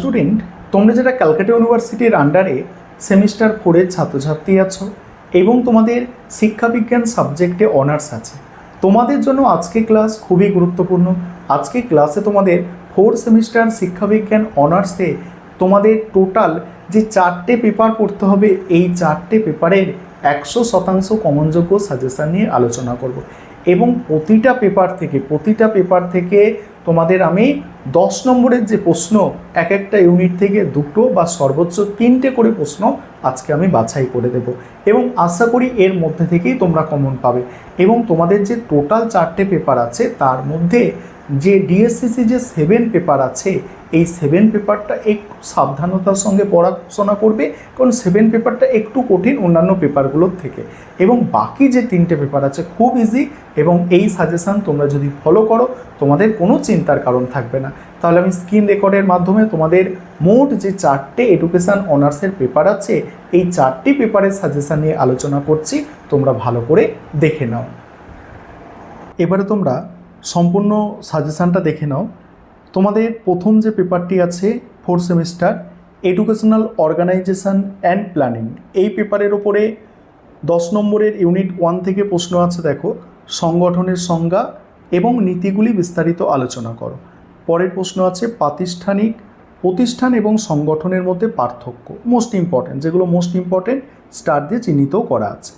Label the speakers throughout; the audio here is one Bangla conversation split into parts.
Speaker 1: স্টুডেন্ট, তোমরা যারা ক্যালকাটা ইউনিভার্সিটির আন্ডারে সেমিস্টার 4-এর ছাত্রছাত্রী আছো এবং তোমাদের শিক্ষাবিজ্ঞান সাবজেক্টে অনার্স আছে, তোমাদের জন্য আজকে ক্লাস খুবই গুরুত্বপূর্ণ। আজকে ক্লাসে তোমাদের 4 সেমিস্টার শিক্ষাবিজ্ঞান অনার্সে তোমাদের টোটাল যে 4টে পেপার পড়তে হবে, এই 4টে পেপারের 100% কমনযোগ্য সাজেশান নিয়ে আলোচনা করব এবং প্রতিটা পেপার থেকে তোমাদের আমি 10 নম্বরের যে প্রশ্ন, এক একটা ইউনিট থেকে 2টো বা সর্বোচ্চ 3টে করে প্রশ্ন আজকে আমি বাছাই করে দেব এবং আশা করি এর মধ্যে থেকেই তোমরা কমন পাবে। এবং তোমাদের যে টোটাল 4টে পেপার আছে তার মধ্যে যে ডিএসসিসি যে 7 পেপার আছে, এই 7 পেপারটা একটু সাবধানতার সঙ্গে পড়াশোনা করবে, কারণ 7 পেপারটা একটু কঠিন অন্যান্য পেপারগুলোর থেকে। এবং বাকি যে 3টে পেপার আছে খুব ইজি, এবং এই সাজেশান তোমরা যদি ফলো করো তোমাদের কোনো চিন্তার কারণ থাকবে না। তাহলে আমি স্ক্রিন রেকর্ডের মাধ্যমে তোমাদের মোট যে 4টে এডুকেশান অনার্সের পেপার আছে, এই 4টি পেপারের সাজেশান নিয়ে আলোচনা করছি, তোমরা ভালো করে দেখে নাও। এবারে তোমরা সম্পূর্ণ সাজেশানটা দেখে নাও। তোমাদের প্রথম যে পেপারটি আছে 4 semester educational organisation and planning, এই পেপারের ওপরে 10 নম্বরের ইউনিট 1 থেকে প্রশ্ন আছে। দেখো, সংগঠনের সংজ্ঞা এবং নীতিগুলি বিস্তারিত আলোচনা করো। পরের প্রশ্ন আছে প্রতিষ্ঠান এবং সংগঠনের মধ্যে পার্থক্য, মোস্ট ইম্পর্ট্যান্ট, যেগুলো মোস্ট ইম্পর্ট্যান্ট স্টার দিয়ে চিহ্নিত করা আছে।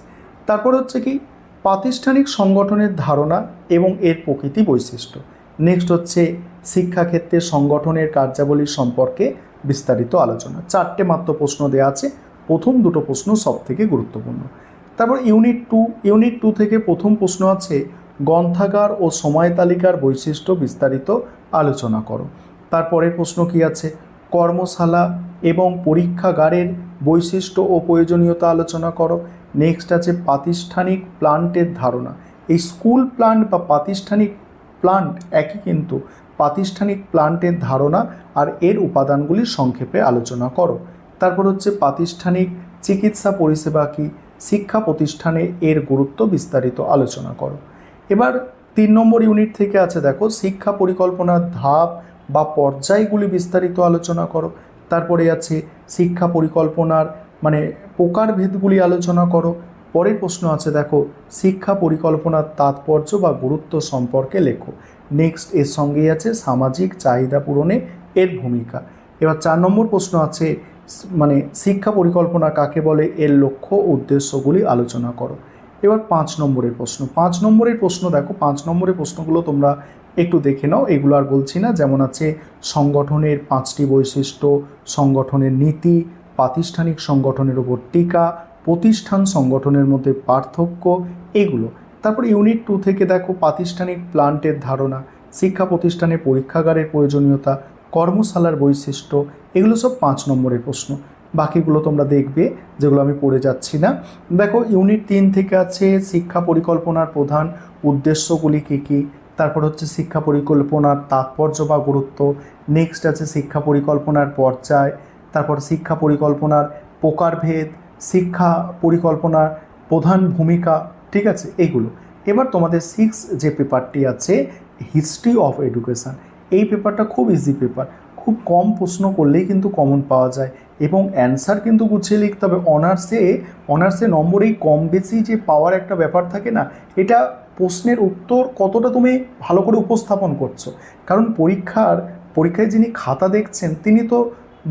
Speaker 1: তারপর হচ্ছে কি প্রাতিষ্ঠানিক সংগঠনের ধারণা এবং এর প্রকৃতি বৈশিষ্ট্য। নেক্সট হচ্ছে শিক্ষাক্ষেত্রে সংগঠনের কার্যাবলী সম্পর্কে বিস্তারিত আলোচনা। 4টে মাত্র প্রশ্ন দেওয়া আছে, প্রথম 2টো প্রশ্ন সব থেকে গুরুত্বপূর্ণ। তারপর ইউনিট 2 থেকে প্রথম প্রশ্ন আছে গ্রন্থাগার ও সময় তালিকার বৈশিষ্ট্য বিস্তারিত আলোচনা করো। তারপরের প্রশ্ন কি আছে কর্মশালা এবং পরীক্ষাগারের বৈশিষ্ট্য ও প্রয়োজনীয়তা আলোচনা করো। নেক্সট আছে প্রাতিষ্ঠানিক প্লান্টের ধারণা। এই স্কুল প্লান্ট বা প্রাতিষ্ঠানিক প্লান্ট একই, কিন্তু প্রাতিষ্ঠানিক প্লান্টের ধারণা আর এর উপাদানগুলি সংক্ষেপে আলোচনা করো। তারপর হচ্ছে প্রাতিষ্ঠানিক চিকিৎসা পরিষেবা কি, শিক্ষা প্রতিষ্ঠানে এর গুরুত্ব বিস্তারিত আলোচনা করো। এবার 3 নম্বর ইউনিট থেকে আছে, দেখো শিক্ষা পরিকল্পনার ধাপ বা পর্যায়গুলি বিস্তারিত আলোচনা করো। তারপরে আছে শিক্ষা পরিকল্পনার প্রকারভেদগুলি আলোচনা করো। পরের প্রশ্ন আছে, দেখো শিক্ষা পরিকল্পনার তাৎপর্য বা গুরুত্ব সম্পর্কে লেখো। নেক্সট এর সঙ্গেই আছে সামাজিক চাহিদা পূরণে এর ভূমিকা। এবার 4 নম্বর প্রশ্ন আছে শিক্ষা পরিকল্পনা কাকে বলে, এর লক্ষ্য উদ্দেশ্যগুলি আলোচনা করো। এবার 5 নম্বরের প্রশ্ন দেখো, 5 নম্বরের প্রশ্নগুলো তোমরা একটু দেখে নাও, এগুলো আর বলছি না। যেমন আছে সংগঠনের 5টি বৈশিষ্ট্য, সংগঠনের নীতি, প্রাতিষ্ঠানিক সংগঠনের উপর টিকা, প্রতিষ্ঠান সংগঠনের মধ্যে পার্থক্য, এগুলো। তারপর ইউনিট 2 থেকে দেখো প্রাতিষ্ঠানিক প্লান্টের ধারণা, শিক্ষা প্রতিষ্ঠানে পরীক্ষাগারের প্রয়োজনীয়তা, কর্মশালার বৈশিষ্ট্য, এগুলো সব 5 নম্বরের প্রশ্ন। বাকিগুলো তোমরা দেখবে, যেগুলো আমি পড়ে যাচ্ছি না। দেখো ইউনিট 3 থেকে আছে শিক্ষা পরিকল্পনার প্রধান উদ্দেশ্যগুলি কী কী, তারপর হচ্ছে শিক্ষা পরিকল্পনার তাৎপর্য বা গুরুত্ব। নেক্সট আছে শিক্ষা পরিকল্পনার পর্যায়, তারপর শিক্ষা পরিকল্পনার প্রকারভেদ, শিক্ষা পরিকল্পনার প্রধান ভূমিকা, ঠিক আছে, এইগুলো। এবার তোমাদের 6 যে পেপারটি আছে হিস্ট্রি অফ এডুকেশান, এই পেপারটা খুব ইজি পেপার, খুব কম প্রশ্ন করলেই কিন্তু কমন পাওয়া যায় এবং অ্যান্সার কিন্তু গুছিয়ে লিখতে হবে। অনার্সে নম্বরেই কম বেশি যে পাওয়ার একটা ব্যাপার থাকে না, এটা প্রশ্নের উত্তর কতটা তুমি ভালো করে উপস্থাপন করছো। কারণ পরীক্ষায় যিনি খাতা দেখছেন তিনি তো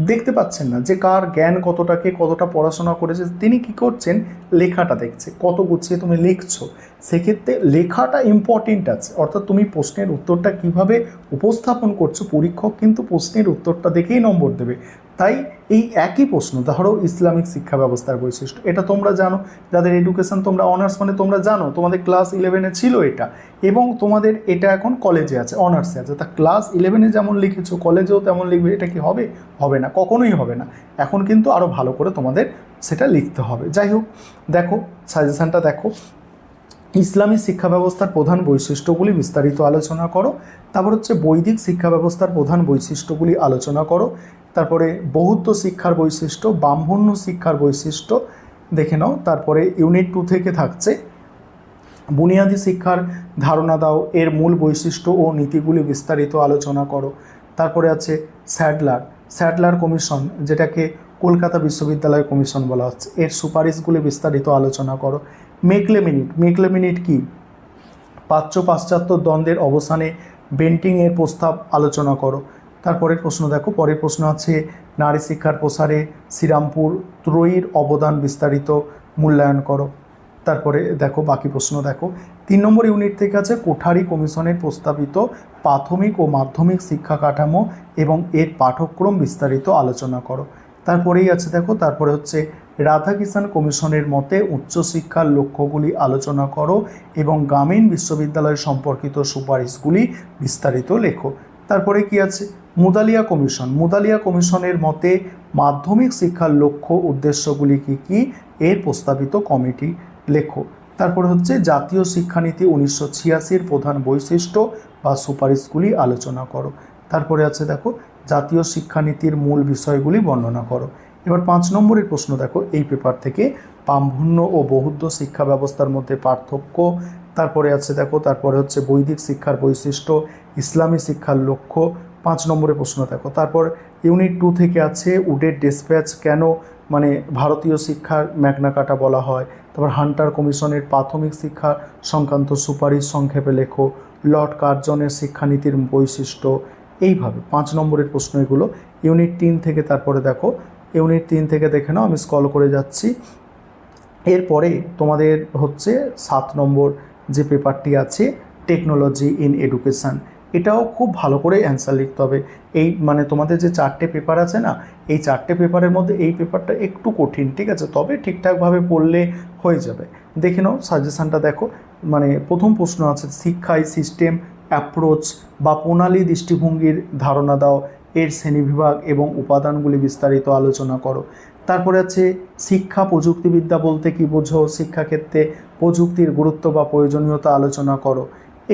Speaker 1: দেখতে পাচ্ছেন না যে কার জ্ঞান কতটাকে কতটা পড়াশোনা করেছে, তিনি কি করছেন লেখাটা দেখছে, কত গুছিয়ে তুমি লিখছো। সেক্ষেত্রে লেখাটা ইম্পর্টেন্ট আছে, অর্থাৎ তুমি প্রশ্নের উত্তরটা কিভাবে উপস্থাপন করছো, পরীক্ষক কিন্তু প্রশ্নের উত্তরটা দেখেই নম্বর দেবে। তাই এই একই প্রশ্ন, ধরো ইসলামিক শিক্ষা ব্যবস্থার বৈশিষ্ট্য, এটা তোমরা জানো, যাদের এডুকেশন তোমরা অনার্স তোমরা জানো, তোমাদের ক্লাস 11-এ ছিল এটা, এবং তোমাদের এটা এখন কলেজে আছে, অনার্সে আছে। তা ক্লাস 11-এ যেমন লিখেছো কলেজেও তেমন লিখবে, এটা কি হবে? হবে না, কখনোই হবে না। এখন কিন্তু আরও ভালো করে তোমাদের সেটা লিখতে হবে। যাই হোক, দেখো সাজেশানটা দেখো, ইসলামী শিক্ষা ব্যবস্থার প্রধান বৈশিষ্ট্যগুলি বিস্তারিত আলোচনা করো। তারপর হচ্ছে বৈদিক শিক্ষা ব্যবস্থার প্রধান বৈশিষ্ট্যগুলি আলোচনা করো। তারপরে বৌদ্ধ শিক্ষার বৈশিষ্ট্য, ব্রাহ্মণ্য শিক্ষার বৈশিষ্ট্য দেখে নাও। তারপরে ইউনিট 2 থেকে থাকছে বুনিয়াদী শিক্ষার ধারণা দাও, এর মূল বৈশিষ্ট্য ও নীতিগুলি বিস্তারিত আলোচনা করো। তারপরে আছে স্যাডলার কমিশন, যেটাকে কলকাতা বিশ্ববিদ্যালয় কমিশন বলা হচ্ছে, এর সুপারিশগুলি বিস্তারিত আলোচনা করো। মেকলে মিনিট কি? প্রাচ্য পাশ্চাত্য দ্বন্দ্বের অবসানে বেন্টিংয়ের প্রস্তাব আলোচনা করো। তারপরের প্রশ্ন দেখো, পরের প্রশ্ন আছে নারী শিক্ষার প্রসারে শ্রীরামপুর ত্রয়ীর অবদান বিস্তারিত মূল্যায়ন করো। তারপরে দেখো বাকি প্রশ্ন দেখো, 3 নম্বর ইউনিট থেকে আছে কোঠারি কমিশনের প্রস্তাবিত প্রাথমিক ও মাধ্যমিক শিক্ষা কাঠামো এবং এর পাঠ্যক্রম বিস্তারিত আলোচনা করো। তারপরেই আছে দেখো, তারপরে হচ্ছে রাধাকিষাণ কমিশনের মতে উচ্চশিক্ষার লক্ষ্যগুলি আলোচনা করো এবং গ্রামীণ বিশ্ববিদ্যালয় সম্পর্কিত সুপারিশগুলি বিস্তারিত লেখো। তারপরে কি আছে, মুদালিয়া কমিশনের মতে মাধ্যমিক শিক্ষার লক্ষ্য উদ্দেশ্যগুলি কী কী, এর প্রস্তাবিত কমিটি লেখো। তারপরে হচ্ছে জাতীয় শিক্ষানীতি 1986-এর প্রধান বৈশিষ্ট্য বা সুপারিশগুলি আলোচনা করো। তারপরে আছে দেখো, জাতীয় শিক্ষানীতির মূল বিষয়গুলি বর্ণনা করো। এবার 5 নম্বরের প্রশ্ন দেখো, এই পেপার থেকে ব্রাহ্মণ্য ও বৌদ্ধ শিক্ষা ব্যবস্থার মধ্যে পার্থক্য। তারপরে আছে দেখো, তারপরে হচ্ছে বৈদিক শিক্ষার বৈশিষ্ট্য, ইসলামী শিক্ষার লক্ষ্য। 5 নম্বরের প্রশ্ন দেখো, তারপর ইউনিট 2 থেকে আছে উডের ডিসপ্যাচ কেন মানে ভারতীয় শিক্ষার ম্যাগনা কার্টা বলা হয়। তারপর হান্টার কমিশনের প্রাথমিক শিক্ষা সংক্রান্ত সুপারিশ সংক্ষেপে লেখো। লর্ড কার্জনের শিক্ষানীতির বৈশিষ্ট্য। এইভাবে 5 নম্বরের প্রশ্ন এগুলো। ইউনিট 3 থেকে তারপরে দেখো, ইউনিট 3 থেকে দেখে নাও, আমি স্ক্রল করে যাচ্ছি। এরপরে তোমাদের হচ্ছে 7 নম্বর যে পেপারটি আছে টেকনোলজি ইন এডুকেশান, এটাও খুব ভালো করে অ্যান্সার লিখতে হবে। এই মানে তোমাদের যে 4টে পেপার আছে না, এই 4টে পেপারের মধ্যে এই পেপারটা একটু কঠিন, ঠিক আছে, তবে ঠিকঠাকভাবে পড়লে হয়ে যাবে। দেখে নাও সাজেশানটা দেখো। মানে প্রথম প্রশ্ন আছে শিক্ষায় সিস্টেম, অ্যাপ্রোচ বা প্রণালী দৃষ্টিভঙ্গির ধারণা দাও, এর শ্রেণীবিভাগ এবং উপাদানগুলি বিস্তারিত আলোচনা করো। তারপরে আছে শিক্ষা প্রযুক্তিবিদ্যা বলতে কী বোঝো, শিক্ষাক্ষেত্রে প্রযুক্তির গুরুত্ব বা প্রয়োজনীয়তা আলোচনা করো।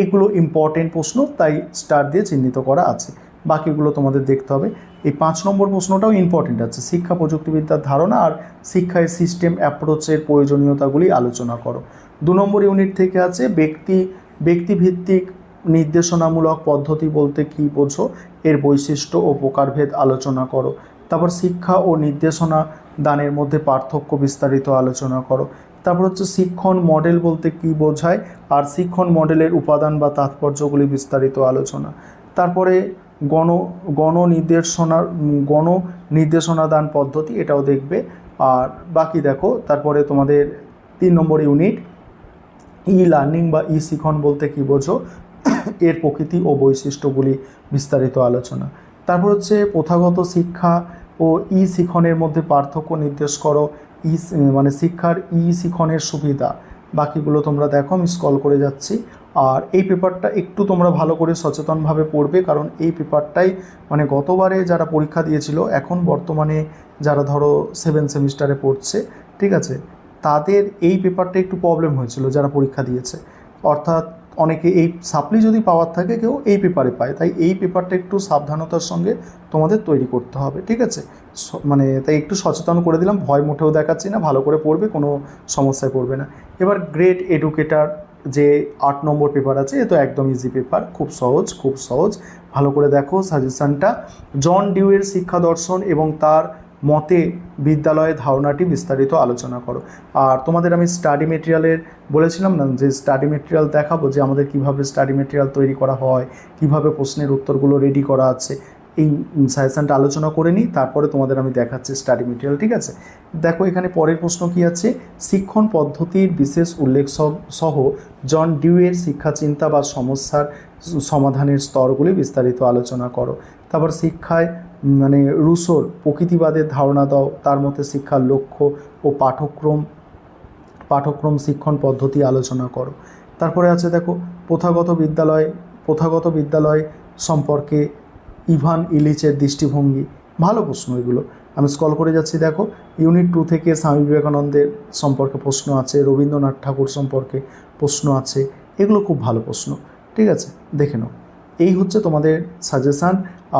Speaker 1: এইগুলো ইম্পর্টেন্ট প্রশ্ন, তাই স্টার দিয়ে চিহ্নিত করা আছে, বাকিগুলো তোমাদের দেখতে হবে। এই 5 নম্বর প্রশ্নটাও ইম্পর্টেন্ট আছে, শিক্ষা প্রযুক্তিবিদ্যার ধারণা আর শিক্ষায় সিস্টেম অ্যাপ্রোচের প্রয়োজনীয়তাগুলি আলোচনা করো। 2 নম্বর ইউনিট থেকে আছে ব্যক্তিভিত্তিক নির্দেশনামূলক পদ্ধতি বলতে কী বোঝো, এর বৈশিষ্ট্য ও প্রকারভেদ আলোচনা করো। তারপর শিক্ষা ও নির্দেশনা দানের মধ্যে পার্থক্য বিস্তারিত আলোচনা করো। তারপর হচ্ছে শিক্ষণ মডেল বলতে কী বোঝায় আর শিক্ষণ মডেলের উপাদান বা তাৎপর্যগুলি বিস্তারিত আলোচনা। তারপরে গণনির্দেশনা দান পদ্ধতি, এটাও দেখবে। আর বাকি দেখো, তারপরে তোমাদের 3 নম্বর ইউনিট ই লার্নিং বা ই শিক্ষণ বলতে কী বোঝো, এর প্রকৃতি ও বৈশিষ্ট্যগুলি বিস্তারিত আলোচনা। তারপর হচ্ছে প্রথাগত শিক্ষা ও ই শিক্ষণের মধ্যে পার্থক্য নির্দেশ করো, মানে শিক্ষার ই শিক্ষণের সুবিধা। বাকিগুলো তোমরা দেখো, আমি স্ক্রল করে যাচ্ছি। আর এই পেপারটা একটু তোমরা ভালো করে সচেতনভাবে পড়বে, কারণ এই পেপারটাই মানে গতবারে যারা পরীক্ষা দিয়েছিল, এখন বর্তমানে যারা ধরো 7 সেমিস্টারে পড়ছে, ঠিক আছে, তাদের এই পেপারটা একটু প্রবলেম হয়েছিল যারা পরীক্ষা দিয়েছে। অর্থাৎ অনেকে এই সাপ্লি যদি পাওয়ার থাকে কেউ এই পেপারে পায়, তাই এই পেপারটা একটু সাবধানতার সঙ্গে তোমাদের তৈরি করতে হবে, ঠিক আছে। মানে তাই একটু সচেতন করে দিলাম, ভয় মোটেও দেখাচ্ছি না, ভালো করে পড়বে, কোনো সমস্যায় পড়বে না। এবার গ্রেট এডুকেটার যে 8 নম্বর পেপার আছে, এ তো একদম ইজি পেপার, খুব সহজ। ভালো করে দেখো সাজেশানটা। জন ডিউয়ের শিক্ষা দর্শন এবং তার মতে বিদ্যালয়ে ধারণাটি বিস্তারিত আলোচনা করো। আর তোমাদের আমি স্টাডি মেটেরিয়ালের বলেছিলাম না, যে স্টাডি মেটেরিয়াল দেখাবো, যে আমাদের কিভাবে স্টাডি মেটেরিয়াল তৈরি করা হয়, কিভাবে প্রশ্নের উত্তরগুলো রেডি করা আছে, এই সাজেশানটা আলোচনা করে নিই, তারপরে তোমাদের আমি দেখাচ্ছি স্টাডি মেটেরিয়াল, ঠিক আছে। দেখো এখানে পরের প্রশ্ন কি আছে, শিক্ষণ পদ্ধতির বিশেষ উল্লেখ সহ জন ডিউয়ের শিক্ষা চিন্তা বা সমস্যার সমাধানের স্তরগুলি বিস্তারিত আলোচনা করো। তারপর শিক্ষায় মানে রুসোর প্রকৃতিবাদের ধারণা দাও, তার মধ্যে শিক্ষার লক্ষ্য ও পাঠ্যক্রম শিক্ষণ পদ্ধতি আলোচনা করো। তারপরে আছে দেখো প্রথাগত বিদ্যালয় সম্পর্কে ইভান ইলিচের দৃষ্টিভঙ্গি। ভালো প্রশ্ন এগুলো, আমি স্ক্রল করে যাচ্ছি। দেখো ইউনিট 2 থেকে স্বামী বিবেকানন্দের সম্পর্কে প্রশ্ন আছে, রবীন্দ্রনাথ ঠাকুর সম্পর্কে প্রশ্ন আছে, এগুলো খুব ভালো প্রশ্ন, ঠিক আছে, দেখে নাও। এই হচ্ছে তোমাদের সাজেশান।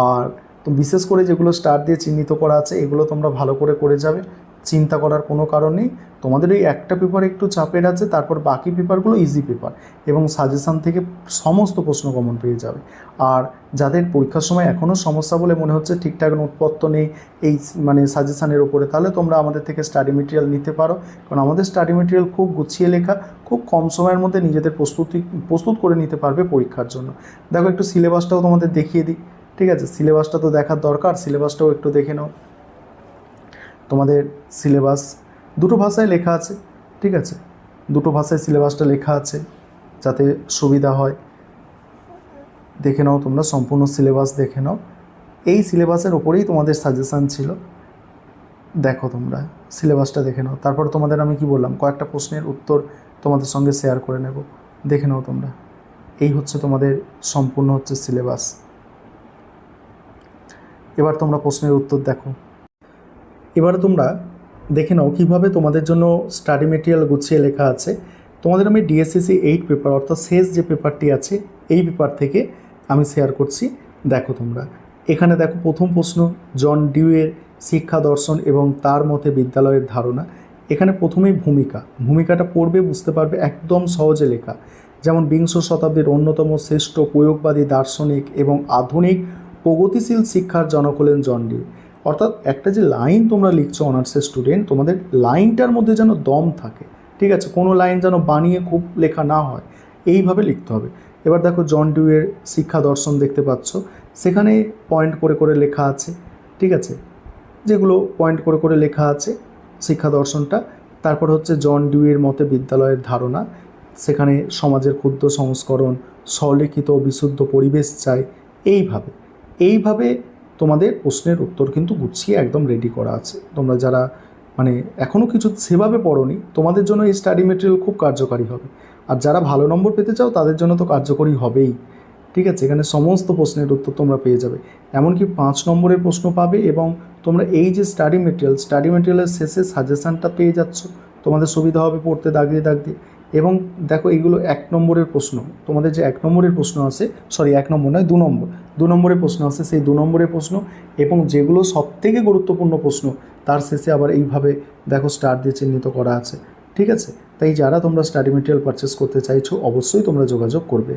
Speaker 1: আর তো বিশেষ করে যেগুলো স্টার দিয়ে চিহ্নিত করা আছে এগুলো তোমরা ভালো করে করে যাবে, চিন্তা করার কোনো কারণ নেই। তোমাদের এই একটা পেপার একটু চাপের আছে, তারপর বাকি পেপারগুলো ইজি পেপার এবং সাজেশান থেকে সমস্ত প্রশ্ন কমন পেয়ে যাবে। আর যাদের পরীক্ষার সময় এখনও সমস্যা বলে মনে হচ্ছে ঠিকঠাক নোটপত্র নেই এই মানে সাজেশানের ওপরে, তাহলে তোমরা আমাদের থেকে স্টাডি মেটেরিয়াল নিতে পারো, কারণ আমাদের স্টাডি মেটেরিয়াল খুব গুছিয়ে লেখা, খুব কম সময়ের মধ্যে নিজেদের প্রস্তুত করে নিতে পারবে পরীক্ষার জন্য। দেখো একটু সিলেবাসটাও তোমাদের দেখিয়ে দিই, ঠিক আছে? সিলেবাসটা তো দেখার দরকার, সিলেবাসটাও একটু দেখে নাও। তোমাদের সিলেবাস দুটো ভাষায় লেখা আছে, ঠিক আছে? দুটো ভাষায় সিলেবাসটা লেখা আছে যাতে সুবিধা হয়। দেখে নাও তোমরা, সম্পূর্ণ সিলেবাস দেখে নাও। এই সিলেবাসের ওপরেই তোমাদের সাজেশান ছিল, দেখো তোমরা সিলেবাসটা দেখে নাও। তারপর তোমাদের আমি কি বললাম, কয়েকটা প্রশ্নের উত্তর তোমাদের সঙ্গে শেয়ার করে নেব, দেখে নাও তোমরা। এই হচ্ছে তোমাদের সম্পূর্ণ হচ্ছে সিলেবাস। এবার তোমরা প্রশ্নের উত্তর দেখো। এবারে তোমরা দেখে নাও কীভাবে তোমাদের জন্য স্টাডি মেটেরিয়াল গুছিয়ে লেখা আছে। তোমাদের আমি ডিএসসিসি 8 পেপার অর্থাৎ শেষ যে পেপারটি আছে এই পেপার থেকে আমি শেয়ার করছি। দেখো তোমরা এখানে দেখো, প্রথম প্রশ্ন জন ডিউয়ের শিক্ষা দর্শন এবং তার মতে বিদ্যালয়ের ধারণা। এখানে প্রথমেই ভূমিকাটা পড়বে, বুঝতে পারবে, একদম সহজে লেখা। যেমন বিংশ শতাব্দীর অন্যতম শ্রেষ্ঠ প্রয়োগবাদী দার্শনিক এবং আধুনিক প্রগতিশীল শিক্ষার জনক হলেন জন ডিউ। অর্থাৎ একটা যে লাইন তোমরা লিখছো অনার্সের স্টুডেন্ট, তোমাদের লাইনটার মধ্যে যেন দম থাকে, ঠিক আছে? কোনো লাইন যেন বানিয়ে খুব লেখা না হয়, এইভাবে লিখতে হবে। এবার দেখো জন ডিউয়ের শিক্ষা দর্শন দেখতে পাচ্ছ, সেখানে পয়েন্ট করে করে লেখা আছে, ঠিক আছে? যেগুলো পয়েন্ট করে করে লেখা আছে শিক্ষা দর্শনটা। তারপর হচ্ছে জন ডিউয়ের মতে বিদ্যালয়ের ধারণা, সেখানে সমাজের ক্ষুদ্র সংস্করণ, স্বলিখিত বিশুদ্ধ পরিবেশ চাই। এইভাবে তোমাদের প্রশ্নের উত্তর কিন্তু গুছিয়ে একদম রেডি করা আছে। তোমরা যারা মানে এখনও কিছু সেভাবে পড়োনি, তোমাদের জন্য এই স্টাডি মেটেরিয়াল খুব কার্যকারী হবে। আর যারা ভালো নম্বর পেতে চাও তাদের জন্য তো কার্যকরী হবেই, ঠিক আছে? এখানে সমস্ত প্রশ্নের উত্তর তোমরা পেয়ে যাবে, এমনকি 5 নম্বরের প্রশ্ন পাবে। এবং তোমরা এই যে স্টাডি মেটেরিয়ালের শেষে সাজেশানটা পেয়ে যাচ্ছ, তোমাদের সুবিধা হবে পড়তে দাগ দিয়ে। এবং দেখো এইগুলো 1 নম্বরের প্রশ্ন, তোমাদের যে 1 নম্বরের প্রশ্ন আছে, সরি 1 নম্বর নয় 2 নম্বরের প্রশ্ন আছে, সেই 2 নম্বরের প্রশ্ন এবং যেগুলো সবথেকে গুরুত্বপূর্ণ প্রশ্ন তার শেষে আবার এইভাবে দেখো স্টার দিয়ে চিহ্নিত করা আছে, ঠিক আছে? তাই যারা তোমরা স্টাডি মেটেরিয়াল পারচেস করতে চাইছো অবশ্যই তোমরা যোগাযোগ করবে।